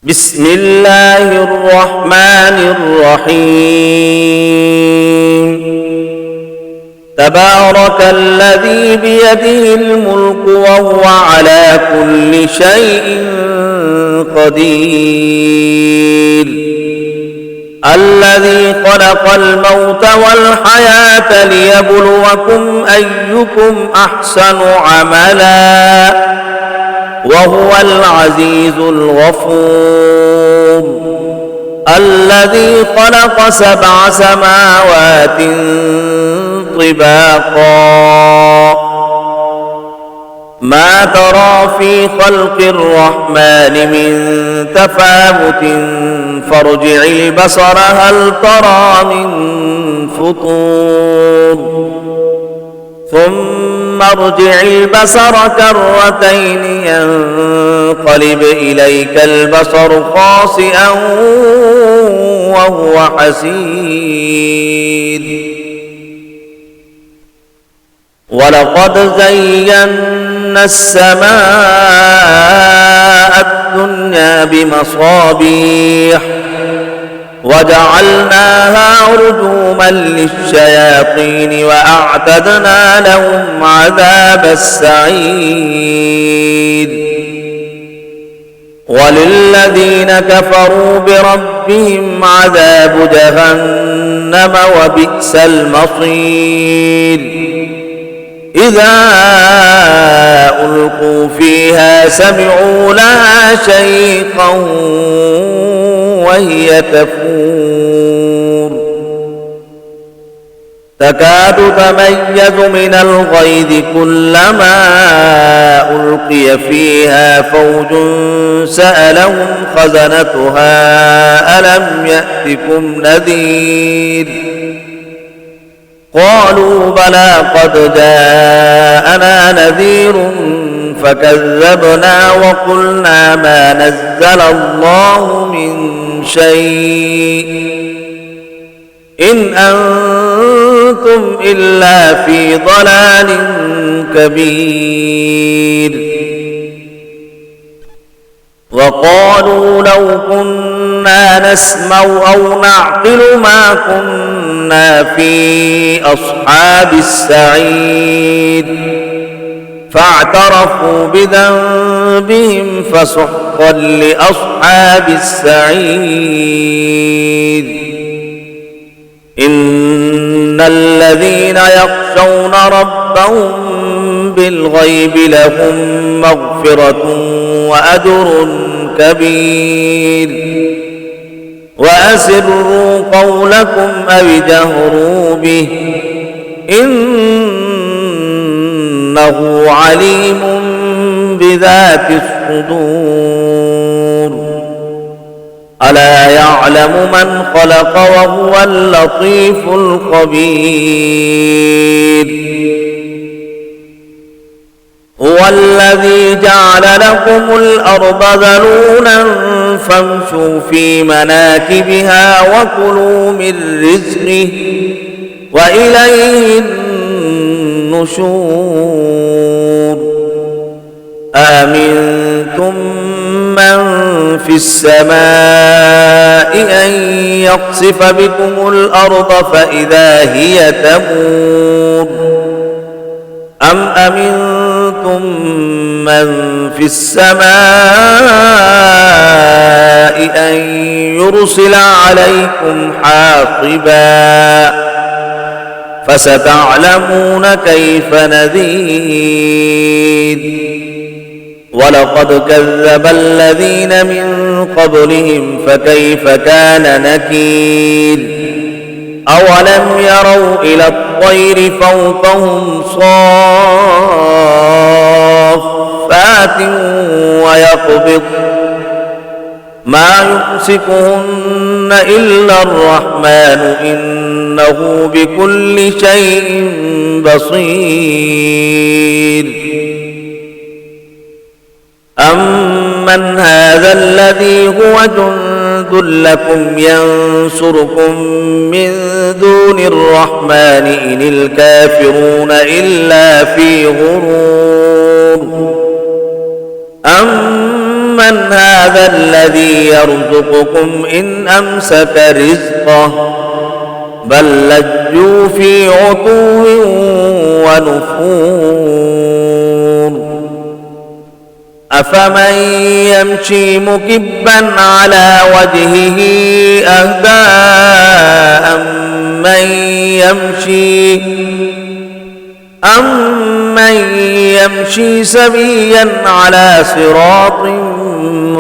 بسم الله الرحمن الرحيم. تبارك الذي بيده الملك وهو على كل شيء قدير، الذي خلق الموت والحياة ليبلوكم أيكم أحسن عملا وهو العزيز الغفور، الذي خلق 7 سماوات طباقا، ما ترى في خلق الرحمن من تفاوت فارجع البصر هل ترى من فطور، ثم ارجع البصر كرتين ينقلب إليك البصر خاسئا وهو حسير. ولقد زينا السماء الدنيا بمصابيح وجعلناها رجوما للشياطين وأعتدنا لهم عذاب السعير. وللذين كفروا بربهم عذاب جهنم وبئس المصير. إذا ألقوا فيها سمعوا لها شيقا وهي تفور، تكاد تميز من الغيظ كلما ألقي فيها فوج سألهم خزنتها ألم يأتكم نذير، قالوا بلى قد جاءنا نذير فكذبنا وقلنا ما نزل الله من شيء إن أنتم إلا في ضلال كبير. وقالوا لو كنا نسمع أو نعقل ما كنا في أصحاب السعير، فاعترفوا بذنبهم فسحقا لأصحاب السعير. إن الذين يخشون ربهم بالغيب لهم مغفرة وأجر كبير. وأسروا قولكم أو اجهروا به إنه عليم بذات الصدور. ألا يعلم من خلق وهو اللطيف الخبير. هو الذي جعل لكم الأرض ذلولا فامشوا في مناكبها وكلوا من رزقه وإليه النشور. آمنتم من في السماء أن يخسف بكم الأرض فإذا هي تمور، أم أمنتم من في السماء أن يرسل عليكم حاصبا فستعلمون كيف نذير. ولقد كذب الذين من قبلهم فكيف كان نكير. أولم يروا إلى الطير فوقهم صافات ويقبض ما يمسكهن إلا الرحمن إنه بكل شيء بصير. أمن هذا الذي هو جند لكم ينصركم من دون الرحمن إن الكافرون إلا في غرور. أمن من هذا الذي يرزقكم إن أمسك رزقه بل لجوا في عتو ونفور أفمن يمشي مكبا على وجهه أهدى أمن يمشي سويا على صراط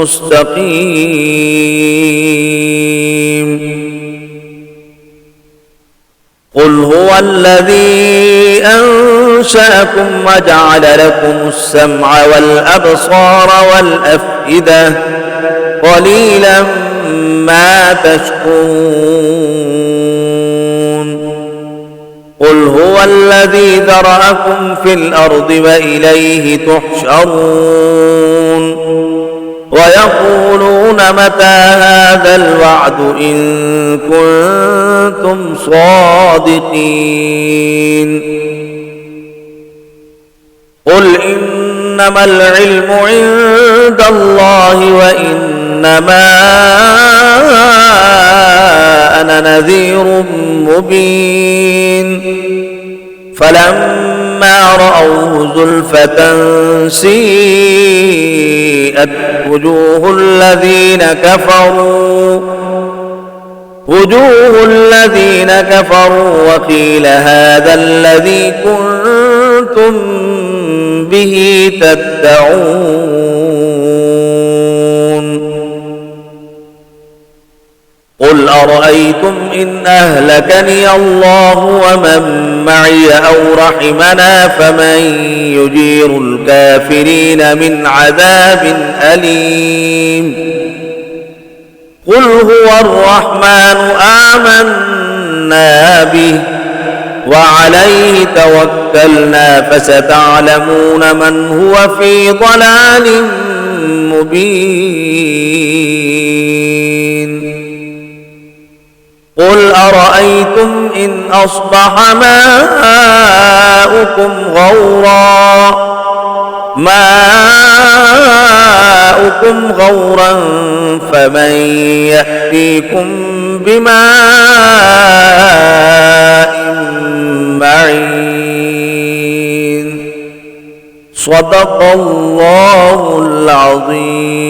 مستقيم قل هو الذي أنشأكم وجعل لكم السمع والأبصار والأفئدة قليلا ما تشكرون قل هو الذي ذرأكم في الأرض وإليه تحشرون ويقولون متى هذا الوعد إن كنتم صادقين قل إنما العلم عند الله وإنما أنا نذير مبين فلما رأوه زلفة سيئت وجوه الذين كفروا وقيل هذا الذي كنتم به تدعون قل أرأيتم إن أهلكني الله ومن معي أو رحمنا فمن يجير الكافرين من عذاب أليم قل هو الرحمن آمنا به وعليه توكلنا فستعلمون من هو في ضلال مبين قل أرأيتم إن أصبح ماؤكم غورا فمن يأتيكم بماء معين صدق الله العظيم.